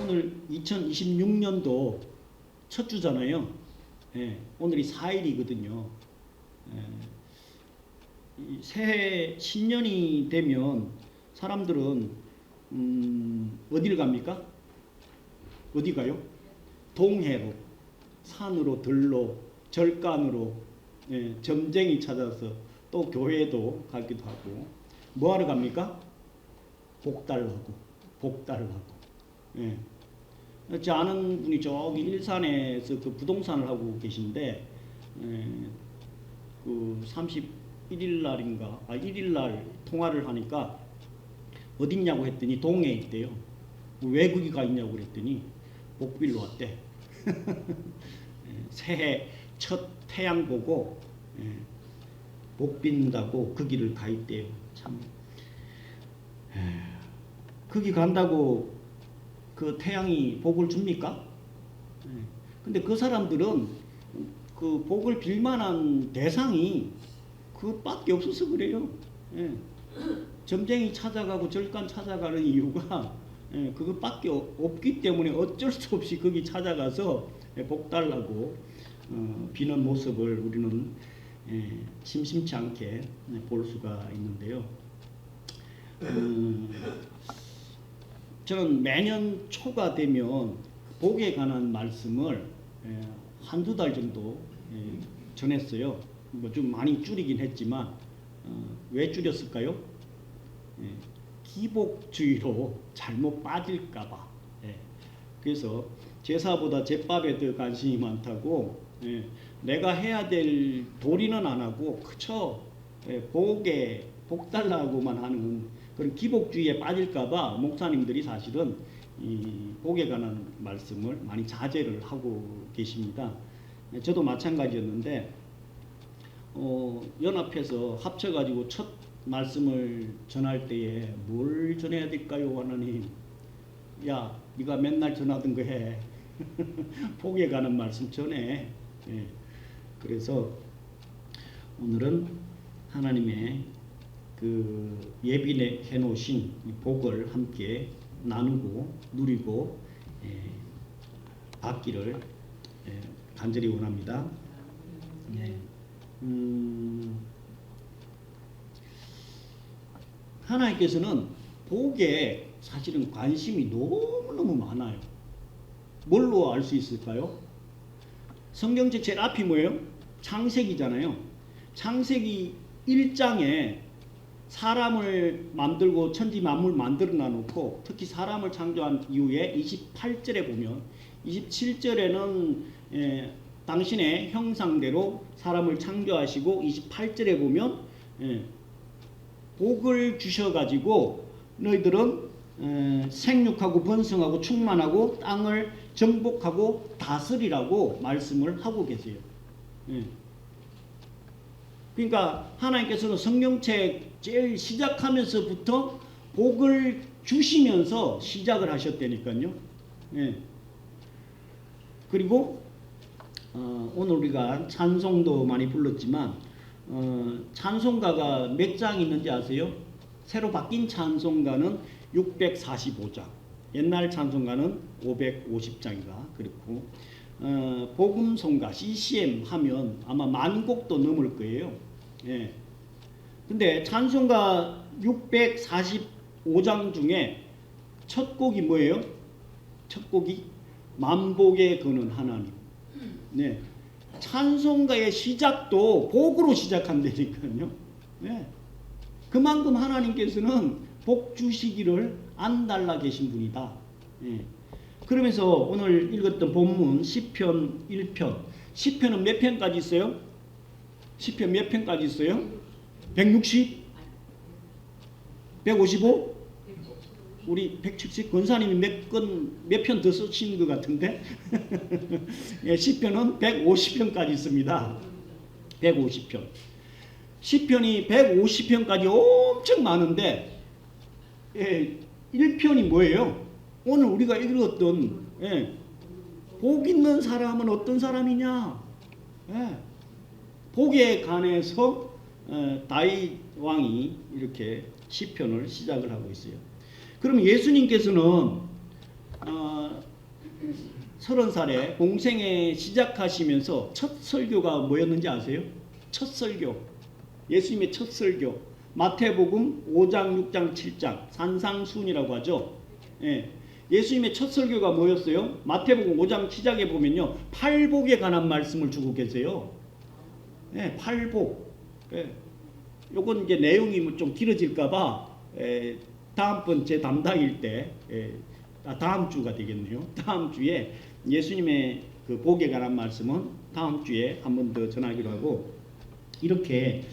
오늘 2026년도 첫 주잖아요. 예, 오늘이 4일이거든요. 새해 신년이 되면 사람들은 어디를 갑니까? 어디 가요? 동해로, 산으로, 들로, 절간으로, 점쟁이 찾아서 또 교회도 가기도 하고. 뭐하러 갑니까? 복 달라고, 복 달라고. 예. 제 아는 분이 저기 일산에서 그 부동산을 하고 계신데, 그 31일 날인가, 1일 날 통화를 하니까 어딨냐고 했더니 동해에 있대요. 왜 거기 가 있냐고 그랬더니 복빌로 왔대. 새해 첫 태양 보고 복 빈다고 그 길을 가 있대요. 참. 거기 간다고 그 태양이 복을 줍니까? 근데 그 사람들은 그 복을 빌 만한 대상이 그밖에 없어서 그래요. 점쟁이 찾아가고 절간 찾아가는 이유가 그것밖에 없기 때문에 어쩔 수 없이 거기 찾아가서 복 달라고 비는 모습을 우리는 심심치 않게 볼 수가 있는데요. 저는 매년 초가 되면 복에 관한 말씀을 한두 달 정도 전했어요. 뭐 좀 많이 줄이긴 했지만 왜 줄였을까요? 기복주의로 잘못 빠질까봐. 그래서 제사보다 제밥에 더 관심이 많다고 내가 해야 될 도리는 안 하고 그저 복에 복 달라고만 하는 그런 기복주의에 빠질까봐 목사님들이 사실은 이 복에 관한 말씀을 많이 자제를 하고 계십니다. 저도 마찬가지였는데 연합해서 합쳐가지고 첫 말씀을 전할 때에 뭘 전해야 될까요, 하나님? 야, 네가 맨날 전하던 거 해. 복에 관한 말씀 전해. 그래서 오늘은 하나님의 그 예비해 놓으신 복을 함께 나누고 누리고 받기를 간절히 원합니다. 하나님께서는 복에 사실은 관심이 너무너무 많아요. 뭘로 알 수 있을까요? 성경책 제일 앞이 뭐예요? 창세기잖아요. 창세기 1장에 사람을 만들고 천지 만물 만들어 놔놓고 특히 사람을 창조한 이후에 28절에 보면 27절에는 당신의 형상대로 사람을 창조하시고 28절에 보면 복을 주셔가지고 너희들은 생육하고 번성하고 충만하고 땅을 정복하고 다스리라고 말씀을 하고 계세요. 그러니까 하나님께서는 성경책 제일 시작하면서부터 복을 주시면서 시작을 하셨다니까요. 그리고 오늘 우리가 찬송도 많이 불렀지만 찬송가가 몇 장 있는지 아세요? 새로 바뀐 찬송가는 645장, 옛날 찬송가는 550장이가 그렇고 복음송가 CCM 하면 아마 10,000곡도 넘을 거예요. 근데 찬송가 645장 중에 첫 곡이 뭐예요? 첫 곡이 만복에 거는 하나님. 찬송가의 시작도 복으로 시작한다니까요. 그만큼 하나님께서는 복 주시기를 안 달라 계신 분이다. 그러면서 오늘 읽었던 본문 시편 1편. 시편은 몇 편까지 있어요? 시편 몇 편까지 있어요? 160? 155? 우리 170 권사님이 몇 편 더 쓰신 것 같은데 시편은 150편까지 있습니다. 150편. 시편이 150편까지 엄청 많은데 1편이 뭐예요? 오늘 우리가 읽었던 복 있는 사람은 어떤 사람이냐? 복에 관해서 다윗 왕이 이렇게 시편을 시작을 하고 있어요. 그럼 예수님께서는 30살에 공생에 시작하시면서 첫 설교가 뭐였는지 아세요? 첫 설교. 예수님의 첫 설교. 마태복음 5장, 6장, 7장 산상순이라고 하죠. 예. 예수님의 첫 설교가 뭐였어요? 마태복음 5장 시작에 보면요. 팔복에 관한 말씀을 주고 계세요. 예, 팔복. 예. 요건 이제 내용이 좀 길어질까봐 다음번 제 담당일 때 다음 주가 되겠네요. 다음 주에 예수님의 그 복에 관한 말씀은 다음 주에 한 번 더 전하기로 하고, 이렇게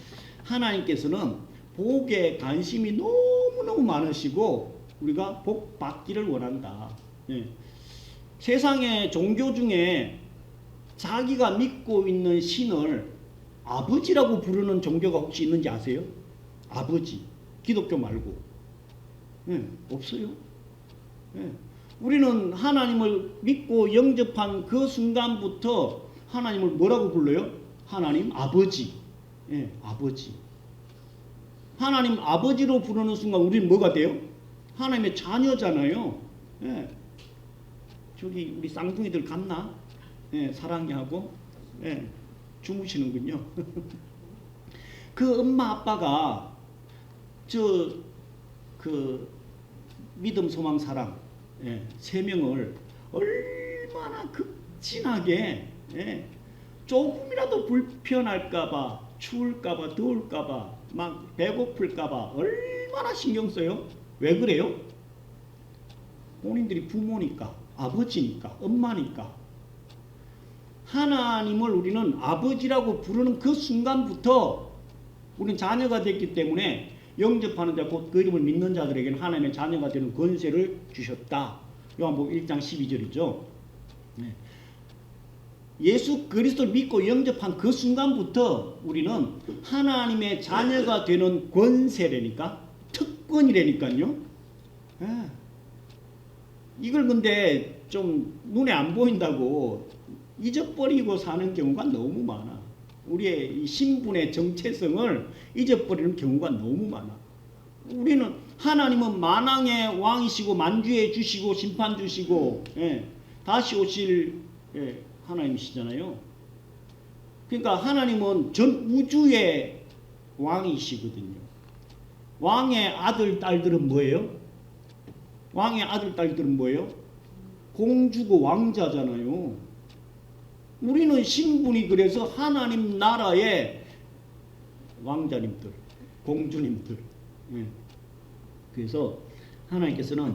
하나님께서는 복에 관심이 너무너무 많으시고 우리가 복 받기를 원한다. 예. 세상의 종교 중에 자기가 믿고 있는 신을 아버지라고 부르는 종교가 혹시 있는지 아세요? 아버지. 기독교 말고. 예, 없어요. 예. 우리는 하나님을 믿고 영접한 그 순간부터 하나님을 뭐라고 불러요? 하나님 아버지. 예, 아버지. 하나님 아버지로 부르는 순간 우리는 뭐가 돼요? 하나님의 자녀잖아요. 예. 저기 우리 쌍둥이들 갔나? 예, 사랑해 하고 예, 주무시는군요. 그 엄마 아빠가 그 믿음 소망 사랑 세 명을 얼마나 극진하게 조금이라도 불편할까봐, 추울까봐, 더울까봐, 막 배고플까봐 얼마나 신경 써요? 왜 그래요? 본인들이 부모니까, 아버지니까, 엄마니까. 하나님을 우리는 아버지라고 부르는 그 순간부터 우리는 자녀가 됐기 때문에 영접하는 자, 곧 그 이름을 믿는 자들에게는 하나님의 자녀가 되는 권세를 주셨다. 요한복음 1장 12절이죠. 예수 그리스도를 믿고 영접한 그 순간부터 우리는 하나님의 자녀가 되는 권세라니까, 특권이라니까요. 이걸 근데 좀 눈에 안 보인다고 잊어버리고 사는 경우가 너무 많아. 우리의 이 신분의 정체성을 잊어버리는 경우가 너무 많아. 우리는 하나님은 만왕의 왕이시고 만주의 주시고 심판 주시고 다시 오실 하나님이시잖아요. 그러니까 하나님은 전 우주의 왕이시거든요. 왕의 아들 딸들은 뭐예요? 왕의 아들 딸들은 뭐예요? 공주고 왕자잖아요. 우리는 신분이 그래서 하나님 나라의 왕자님들, 공주님들. 그래서 하나님께서는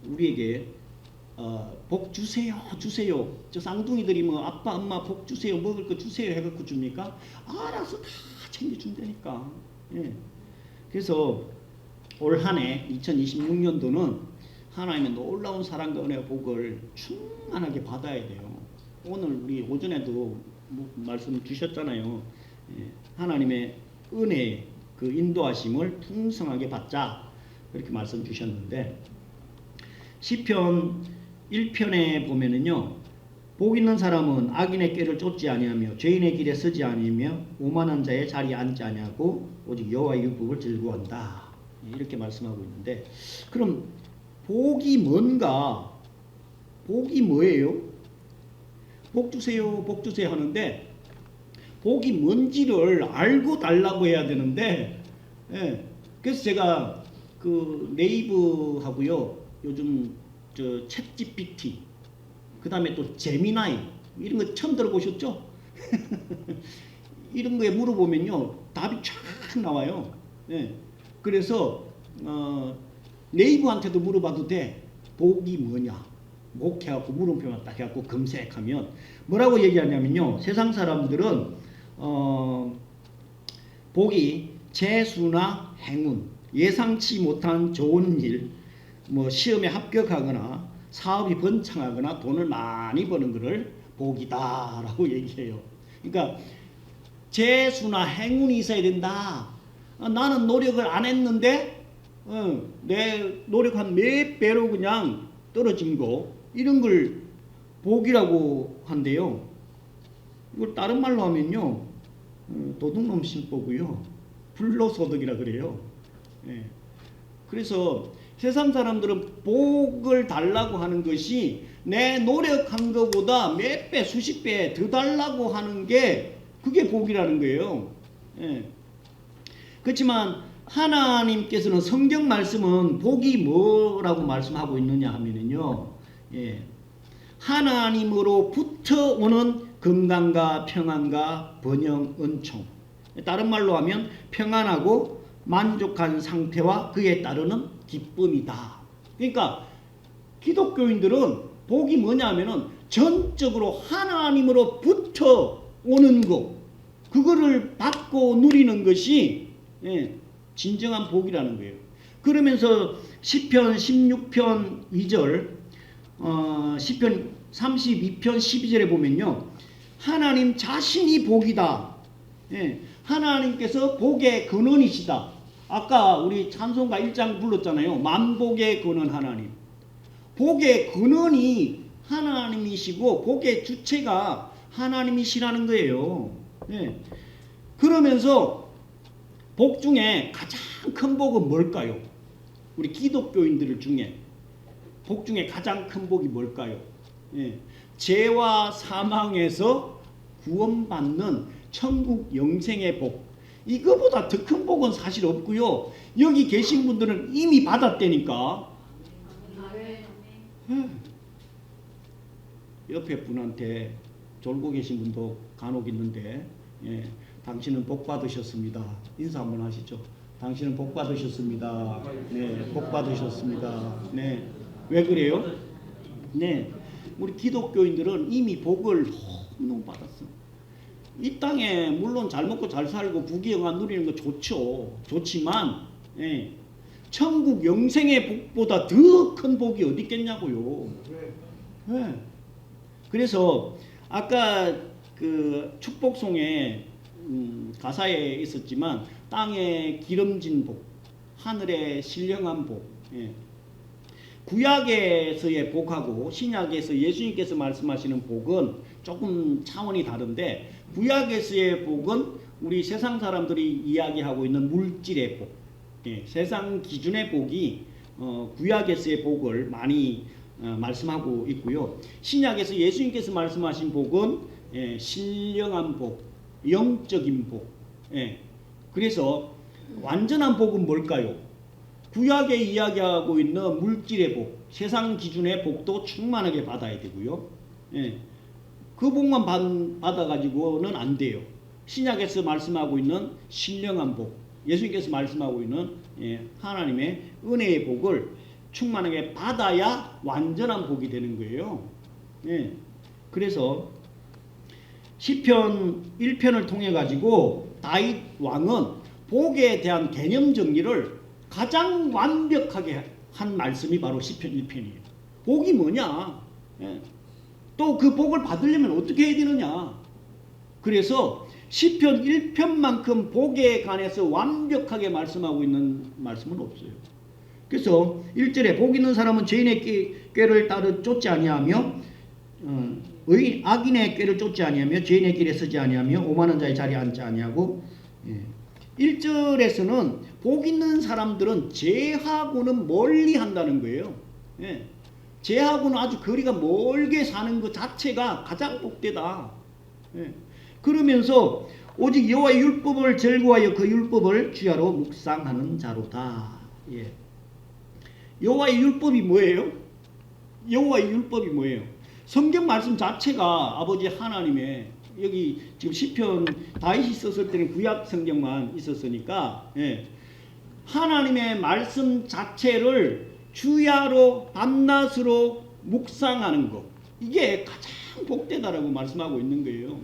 우리에게 복 주세요, 주세요. 저 쌍둥이들이 뭐 아빠, 엄마 복 주세요, 먹을 거 주세요 해갖고 줍니까? 알아서 다 챙겨준다니까. 그래서 올 한 해 2026년도는 하나님의 놀라운 사랑과 은혜와 복을 충만하게 받아야 돼요. 오늘 우리 오전에도 말씀 주셨잖아요. 하나님의 은혜 그 인도하심을 풍성하게 받자 그렇게 말씀 주셨는데, 시편 1편에 보면은요, 복 있는 사람은 악인의 꾀를 쫓지 아니하며 죄인의 길에 서지 아니하며 오만한 자의 자리에 앉지 아니하고 오직 여호와의 율법을 즐거워한다 이렇게 말씀하고 있는데, 그럼 복이 뭔가? 복이 뭐예요? 복 주세요, 복 주세요 하는데 복이 뭔지를 알고 달라고 해야 되는데, 그래서 제가 그 네이버하고요, 요즘 저 챗GPT, 그 다음에 또 제미나이 이런 거 처음 들어보셨죠? 이런 거에 물어보면요 답이 쫙 나와요. 그래서 네이버한테도 물어봐도 돼. 복이 뭐냐? 목해갖고 물음표만 딱 해갖고 검색하면 뭐라고 얘기하냐면요, 세상 사람들은 복이 재수나 행운, 예상치 못한 좋은 일, 뭐 시험에 합격하거나 사업이 번창하거나 돈을 많이 버는 것을 복이다라고 얘기해요. 그러니까 재수나 행운이 있어야 된다. 나는 노력을 안 했는데 내 노력한 몇 배로 그냥 떨어진 거, 이런 걸 복이라고 한대요. 이걸 다른 말로 하면요, 도둑놈 신보고요. 불로소득이라 그래요. 예. 그래서 세상 사람들은 복을 달라고 하는 것이 내 노력한 것보다 몇 배, 수십 배 더 달라고 하는 게 그게 복이라는 거예요. 예. 그렇지만 하나님께서는 성경 말씀은 복이 뭐라고 말씀하고 있느냐 하면은요. 예. 하나님으로부터 오는 건강과 평안과 번영, 은총. 다른 말로 하면 평안하고 만족한 상태와 그에 따르는 기쁨이다. 그러니까 기독교인들은 복이 뭐냐면은 전적으로 하나님으로부터 오는 것, 그거를 받고 누리는 것이 진정한 복이라는 거예요. 그러면서 시편 16편 2절, 시편 32편 12절에 보면요, 하나님 자신이 복이다. 하나님께서 복의 근원이시다. 아까 우리 찬송가 1장 불렀잖아요. 만복의 근원 하나님. 복의 근원이 하나님이시고 복의 주체가 하나님이시라는 거예요. 그러면서 복 중에 가장 큰 복은 뭘까요? 우리 기독교인들 중에 복 중에 가장 큰 복이 뭘까요? 죄와 사망에서 구원받는 천국 영생의 복. 이거보다 더 큰 복은 사실 없고요. 여기 계신 분들은 이미 받았다니까. 옆에 분한테 졸고 계신 분도 간혹 있는데, 당신은 복 받으셨습니다. 인사 한번 하시죠. 당신은 복 받으셨습니다. 네, 복 받으셨습니다. 네, 왜 그래요? 네, 우리 기독교인들은 이미 복을 너무 받았어. 이 땅에 물론 잘 먹고 잘 살고 부귀영화 누리는 거 좋죠. 좋지만 천국 영생의 복보다 더 큰 복이 어디 있겠냐고요. 그래서 아까 그 축복송에 가사에 있었지만 땅에 기름진 복, 하늘에 신령한 복. 구약에서의 복하고 신약에서 예수님께서 말씀하시는 복은 조금 차원이 다른데, 구약에서의 복은 우리 세상 사람들이 이야기하고 있는 물질의 복, 세상 기준의 복이 구약에서의 복을 많이 말씀하고 있고요. 신약에서 예수님께서 말씀하신 복은 신령한 복, 영적인 복. 그래서 완전한 복은 뭘까요? 구약에 이야기하고 있는 물질의 복, 세상 기준의 복도 충만하게 받아야 되고요. 그 복만 받아가지고는 안 돼요. 신약에서 말씀하고 있는 신령한 복, 예수님께서 말씀하고 있는 하나님의 은혜의 복을 충만하게 받아야 완전한 복이 되는 거예요. 그래서 시편 1편을 통해 가지고 다윗 왕은 복에 대한 개념 정리를 가장 완벽하게 한 말씀이 바로 시편 1편이에요. 복이 뭐냐? 또 그 복을 받으려면 어떻게 해야 되느냐? 그래서 시편 1편만큼 복에 관해서 완벽하게 말씀하고 있는 말씀은 없어요. 그래서 1절에 복 있는 사람은 죄인의 꾀를 따르 쫓지 아니하며 악인의 꾀를 쫓지 아니하며 죄인의 길에 서지 아니하며 오만한 자의 자리에 앉지 아니하고, 1절에서는 복 있는 사람들은 죄하고는 멀리 한다는 거예요. 죄하고는 아주 거리가 멀게 사는 것 자체가 가장 복되다. 그러면서 오직 여호와의 율법을 즐거워하여 그 율법을 주야로 묵상하는 자로다. 여호와의 율법이 뭐예요? 여호와의 율법이 뭐예요? 성경 말씀 자체가 아버지 하나님의, 여기 지금 시편 다윗이 썼을 때는 구약 성경만 있었으니까 하나님의 말씀 자체를 주야로 밤낮으로 묵상하는 것, 이게 가장 복되다라고 말씀하고 있는 거예요.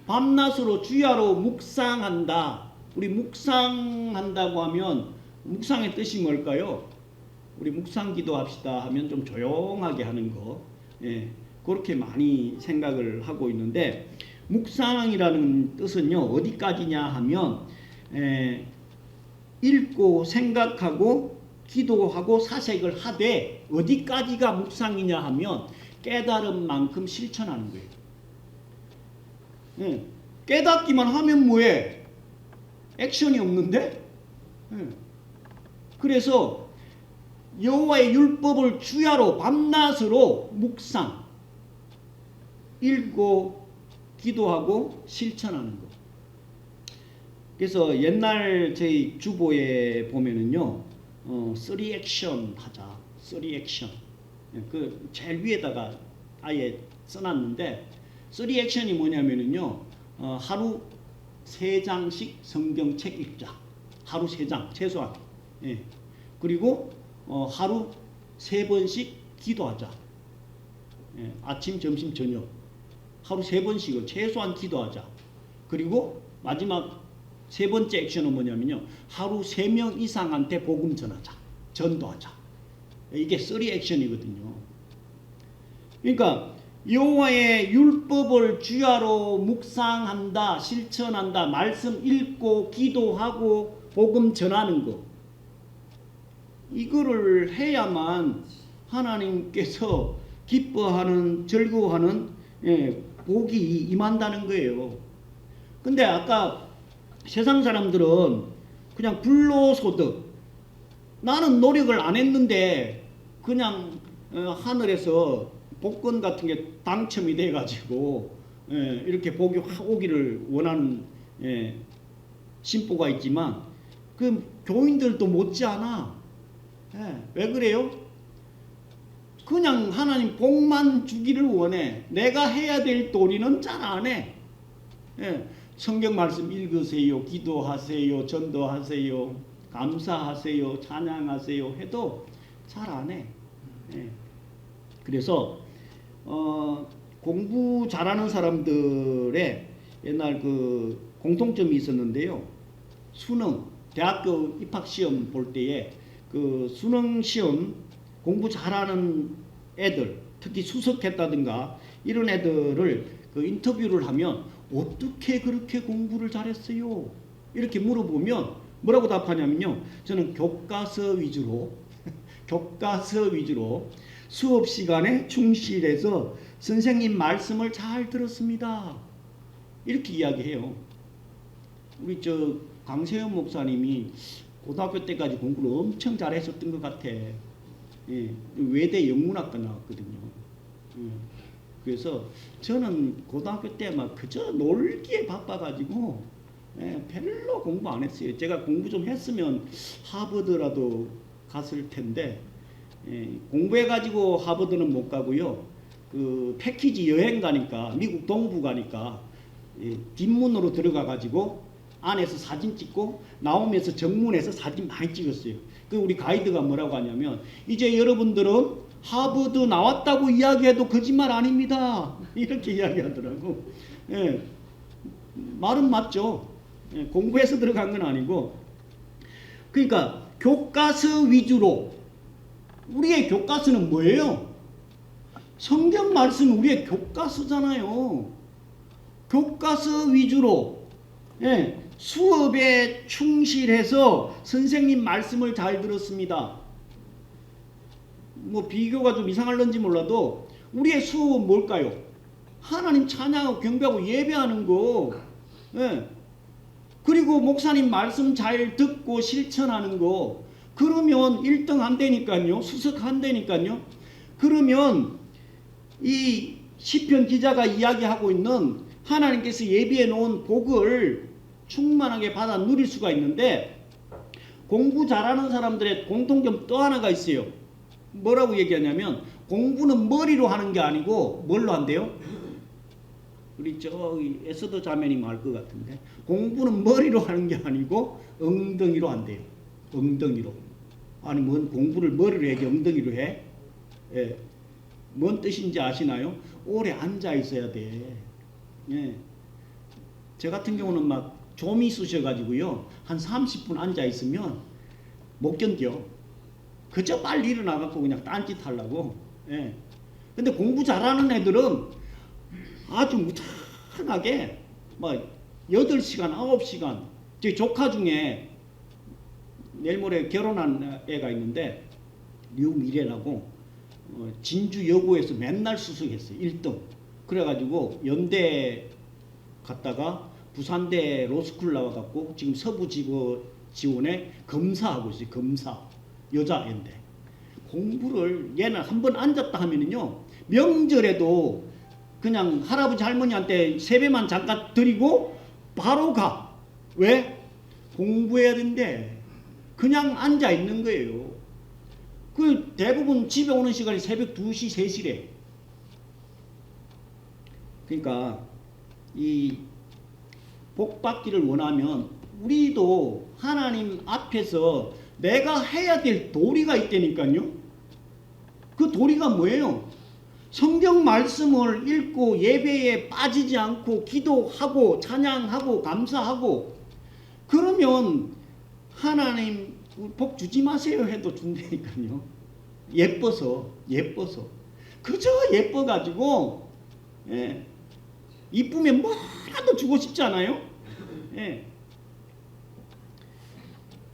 밤낮으로 주야로 묵상한다. 우리 묵상한다고 하면 묵상의 뜻이 뭘까요? 우리 묵상 기도합시다 하면 좀 조용하게 하는 거, 그렇게 많이 생각을 하고 있는데, 묵상이라는 뜻은요 어디까지냐 하면 읽고 생각하고 기도하고 사색을 하되 어디까지가 묵상이냐 하면 깨달은 만큼 실천하는 거예요. 깨닫기만 하면 뭐해? 액션이 없는데? 예. 그래서 여호와의 율법을 주야로 밤낮으로 묵상, 읽고 기도하고 실천하는 거. 그래서 옛날 저희 주보에 보면은요, 3 액션 하자. 3 액션. 그 제일 위에다가 아예 써놨는데 3 액션이 뭐냐면은요, 하루 3장씩 성경책 읽자. 하루 3장 최소한. 예. 그리고 하루 3번씩 기도하자. 예. 아침, 점심, 저녁. 하루 3번씩을 최소한 기도하자. 그리고 마지막 3번째 액션은 뭐냐면요, 하루 3명 이상한테 복음 전하자. 전도하자. 이게 3 액션이거든요. 그러니까 여호와의 율법을 주야로 묵상한다, 실천한다, 말씀 읽고 기도하고 복음 전하는 거. 이거를 해야만 하나님께서 기뻐하는, 즐거워하는 복이 임한다는 거예요. 근데 아까 세상 사람들은 그냥 불로소득, 나는 노력을 안 했는데 그냥 하늘에서 복권 같은 게 당첨이 돼가지고 이렇게 복이 오기를 원하는 심보가 있지만 그 교인들도 못지않아. 왜 그래요? 그냥 하나님 복만 주기를 원해. 내가 해야 될 도리는 잘 안 해. 성경 말씀 읽으세요, 기도하세요, 전도하세요, 감사하세요, 찬양하세요 해도 잘 안 해. 그래서 공부 잘하는 사람들의 옛날 그 공통점이 있었는데요. 수능, 대학교 입학시험 볼 때에 그 수능 시험 공부 잘하는 애들, 특히 수석했다든가 이런 애들을 그 인터뷰를 하면 어떻게 그렇게 공부를 잘했어요? 이렇게 물어보면 뭐라고 답하냐면요, 저는 교과서 위주로 수업 시간에 충실해서 선생님 말씀을 잘 들었습니다. 이렇게 이야기해요. 우리 저 강세현 목사님이 고등학교 때까지 공부를 엄청 잘했었던 것 같아. 외대 영문학과 나왔거든요. 그래서 저는 고등학교 때 막 그저 놀기에 바빠가지고 별로 공부 안 했어요. 제가 공부 좀 했으면 하버드라도 갔을 텐데 공부해가지고 하버드는 못 가고요. 그 패키지 여행 가니까 미국 동부 가니까 뒷문으로 들어가가지고 안에서 사진 찍고 나오면서 정문에서 사진 많이 찍었어요. 그 우리 가이드가 뭐라고 하냐면 이제 여러분들은 하버드 나왔다고 이야기해도 거짓말 아닙니다. 이렇게 이야기하더라고. 말은 맞죠. 공부해서 들어간 건 아니고. 그러니까 교과서 위주로. 우리의 교과서는 뭐예요? 성경 말씀은 우리의 교과서잖아요. 교과서 위주로 수업에 충실해서 선생님 말씀을 잘 들었습니다. 뭐 비교가 좀 이상할런지 몰라도 우리의 수업은 뭘까요? 하나님 찬양하고 경배하고 예배하는 거. 그리고 목사님 말씀 잘 듣고 실천하는 거. 그러면 1등 한다니까요. 수석 한다니까요. 그러면 이 시편 기자가 이야기하고 있는 하나님께서 예비해 놓은 복을 충만하게 받아 누릴 수가 있는데, 공부 잘하는 사람들의 공통점 또 하나가 있어요. 뭐라고 얘기하냐면 공부는 머리로 하는 게 아니고 뭘로 한대요? 우리 저기 에스더 자매님 알 것 같은데, 공부는 머리로 하는 게 아니고 엉덩이로 한대요. 엉덩이로. 아니 뭔 공부를 머리로 해, 엉덩이로 해? 뭔 뜻인지 아시나요? 오래 앉아 있어야 돼. 저 같은 경우는 막 좀이 쑤셔가지고요, 한 30분 앉아 있으면 못 견뎌. 그저 빨리 일어나갖고 그냥 딴짓 하려고. 근데 공부 잘하는 애들은 아주 무탄하게 막 8시간, 9시간. 제 조카 중에 내일 모레 결혼한 애가 있는데 류미래라고 진주 여고에서 맨날 수석했어요. 1등. 그래가지고 연대 갔다가 부산대 로스쿨 나와갖고 지금 서부지원에 검사하고 있어요. 검사. 여자애인데. 공부를 얘는 한번 앉았다 하면은요. 명절에도 그냥 할아버지 할머니한테 세배만 잠깐 드리고 바로 가. 왜? 공부해야 된대. 그냥 앉아 있는 거예요. 그 대부분 집에 오는 시간이 새벽 2시, 3시래. 그러니까 이 복 받기를 원하면 우리도 하나님 앞에서 내가 해야 될 도리가 있다니까요. 그 도리가 뭐예요? 성경 말씀을 읽고 예배에 빠지지 않고 기도하고 찬양하고 감사하고 그러면 하나님 복 주지 마세요 해도 준다니까요. 예뻐서 그저 예뻐가지고 이쁘면 뭐라도 주고 싶지 않아요? 예.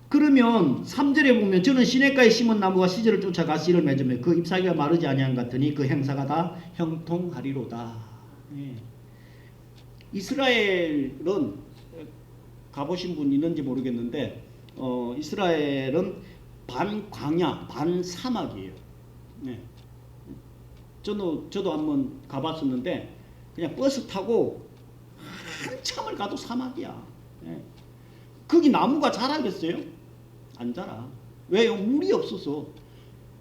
그러면 3절에 보면 저는 시냇가에 심은 나무가 시절을 쫓아가 씨를 맺으며 그 잎사귀가 마르지 아니한 같으니 그 행사가 다 형통하리로다. 예. 이스라엘은 가보신 분 있는지 모르겠는데 이스라엘은 반 광야 반 사막이에요. 예. 저도 한번 가봤었는데 그냥 버스 타고 한참을 가도 사막이야. 예. 거기 나무가 자라겠어요? 안 자라. 왜요? 물이 없어서.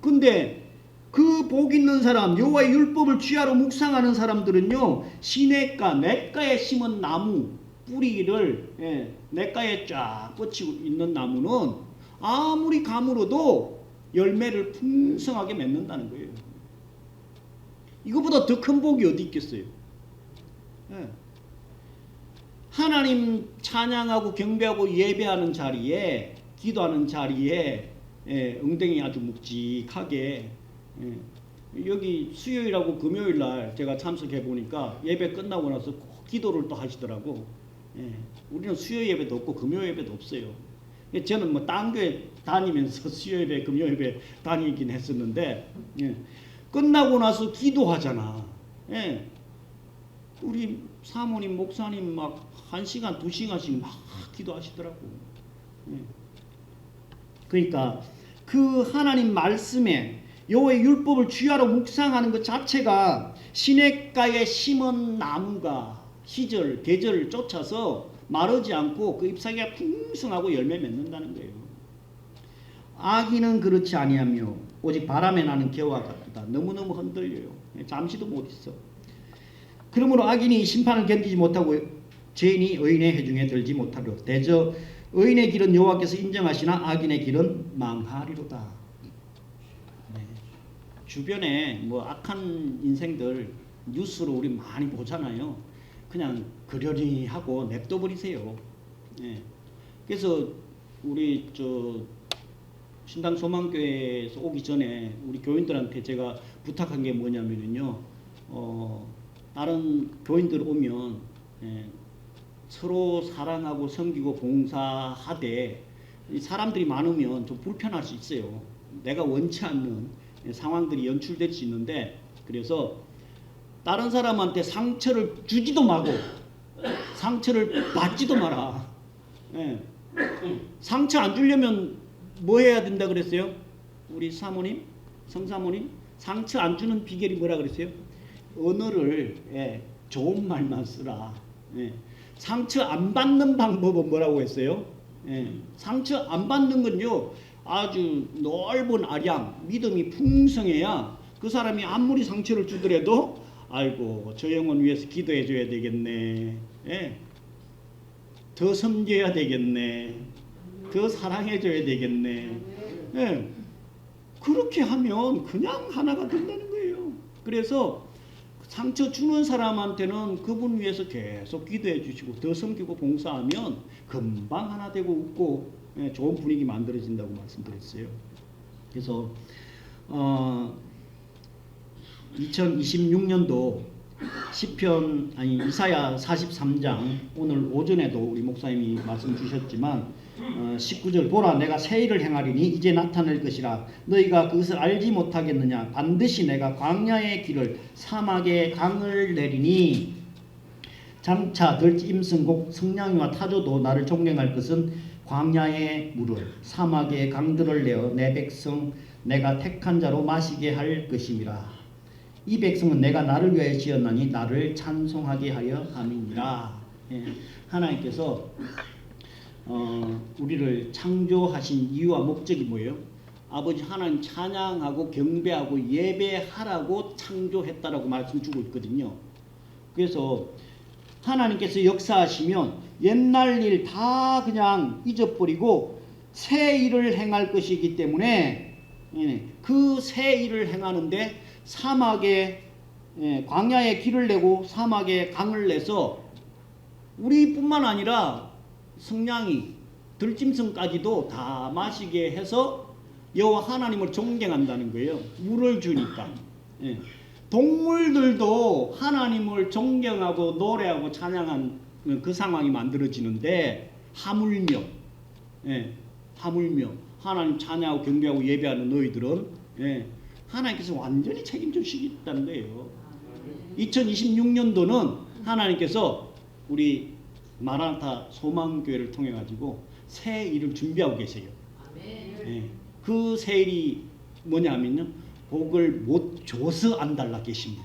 근데 그 복 있는 사람, 여호와의 율법을 취하러 묵상하는 사람들은요, 시냇가, 냇가에 심은 나무 뿌리를 냇가에 쫙 뻗치고 있는 나무는 아무리 가물어도 열매를 풍성하게 맺는다는 거예요. 이거보다 더 큰 복이 어디 있겠어요? 하나님 찬양하고 경배하고 예배하는 자리에 기도하는 자리에 엉덩이 아주 묵직하게 여기 수요일하고 금요일날 제가 참석해 보니까 예배 끝나고 나서 꼭 기도를 또 하시더라고. 우리는 수요 예배도 없고 금요 예배도 없어요. 저는 뭐 딴 교회 다니면서 수요 예배 금요 예배 다니긴 했었는데 끝나고 나서 기도하잖아. 우리 사모님 목사님 막 1시간 2시간씩 막 기도하시더라고. 그러니까 그 하나님 말씀에 여호와의 율법을 취하러 묵상하는 것 자체가 시냇가에 심은 나무가 시절 계절을 쫓아서 마르지 않고 그 잎사귀가 풍성하고 열매 맺는다는 거예요. 악인은 그렇지 아니하며 오직 바람에 나는 겨와 같다. 너무너무 흔들려요. 잠시도 못 있어. 그러므로 악인이 심판을 견디지 못하고 죄인이 의인의 해중에 들지 못하리로. 대저 의인의 길은 여호와께서 인정하시나 악인의 길은 망하리로다. 주변에 뭐 악한 인생들 뉴스로 우리 많이 보잖아요. 그냥 그러니 하고 냅둬 버리세요. 그래서 우리 신당 소망교회에서 오기 전에 우리 교인들한테 제가 부탁한 게 뭐냐면요. 다른 교인들 오면 서로 사랑하고 섬기고 봉사하되 사람들이 많으면 좀 불편할 수 있어요. 내가 원치 않는 상황들이 연출될 수 있는데 그래서 다른 사람한테 상처를 주지도 마고 상처를 받지도 마라. 상처 안 주려면 뭐 해야 된다 그랬어요? 우리 사모님, 성사모님 상처 안 주는 비결이 뭐라 그랬어요? 언어를 좋은 말만 쓰라. 상처 안 받는 방법은 뭐라고 했어요? 상처 안 받는 건요 아주 넓은 아량 믿음이 풍성해야 그 사람이 아무리 상처를 주더라도 아이고 저 영혼 위해서 기도해 줘야 되겠네. 더 섬겨야 되겠네. 더 사랑해 줘야 되겠네. 그렇게 하면 그냥 하나가 된다는 거예요. 그래서 상처 주는 사람한테는 그분 위해서 계속 기도해 주시고 더 섬기고 봉사하면 금방 하나 되고 웃고 좋은 분위기 만들어진다고 말씀드렸어요. 그래서 2026년도 이사야 43장 오늘 오전에도 우리 목사님이 말씀 주셨지만 19절 보라 내가 새 일을 행하리니 이제 나타날 것이라 너희가 그것을 알지 못하겠느냐 반드시 내가 광야의 길을 사막의 강을 내리니. 자 장차 들지 임승곡 성냥이와 타조도 나를 존경할 것은 광야의 물을 사막의 강들을 내어 내 백성 내가 택한 자로 마시게 할 것임이라. 이 백성은 내가 나를 위하여 지었나니 나를 찬송하게 하여 함이니라. 예, 하나님께서 우리를 창조하신 이유와 목적이 뭐예요? 아버지 하나님 찬양하고 경배하고 예배하라고 창조했다라고 말씀 주고 있거든요. 그래서 하나님께서 역사하시면 옛날 일 다 그냥 잊어버리고 새 일을 행할 것이기 때문에 그 새 일을 행하는데 사막에 광야에 길을 내고 사막에 강을 내서 우리뿐만 아니라 성냥이 들짐승까지도 다 마시게 해서 여호와 하나님을 존경한다는 거예요. 물을 주니까. 동물들도 하나님을 존경하고 노래하고 찬양한 그 상황이 만들어지는데 하물며 하나님 찬양하고 경배하고 예배하는 너희들은 하나님께서 완전히 책임져 주시겠다는 거예요. 2026년도는 하나님께서 우리 마라나타 소망교회를 통해 가지고 새 일을 준비하고 계세요. 그 새 일이 뭐냐면요, 복을 못 줘서 안 달라 계신 분.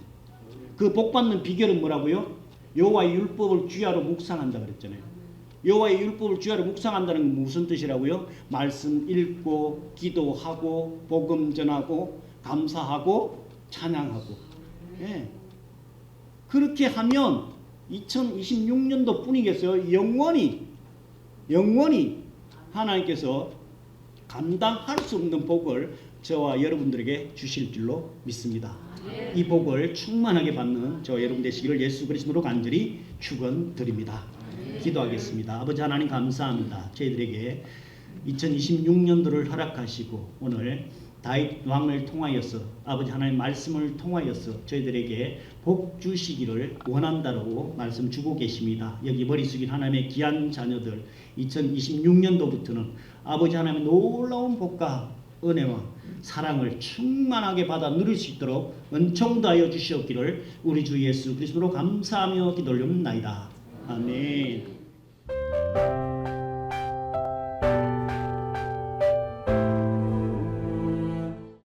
그 복 받는 비결은 뭐라고요? 여호와의 율법을 주야로 묵상한다 그랬잖아요. 여호와의 율법을 주야로 묵상한다는 건 무슨 뜻이라고요? 말씀 읽고 기도하고 복음 전하고 감사하고 찬양하고. 그렇게 하면 2026년도 뿐이겠어요. 영원히 하나님께서 감당할 수 없는 복을 저와 여러분들에게 주실 줄로 믿습니다. 이 복을 충만하게 받는 저와 여러분 되시기를 예수 그리스도로 간절히 축원드립니다. 기도하겠습니다. 아버지 하나님 감사합니다. 저희들에게 2026년도를 허락하시고 오늘 다윗 왕을 통하여서 아버지 하나님 말씀을 통하여서 저희들에게 복 주시기를 원한다고 말씀 주고 계십니다. 여기 머리 숙인 하나님의 귀한 자녀들 2026년도부터는 아버지 하나님의 놀라운 복과 은혜와 사랑을 충만하게 받아 누릴 수 있도록 은총 다하여 주시옵기를 우리 주 예수 그리스도로 감사하며 기도 올려옵나이다. 아멘.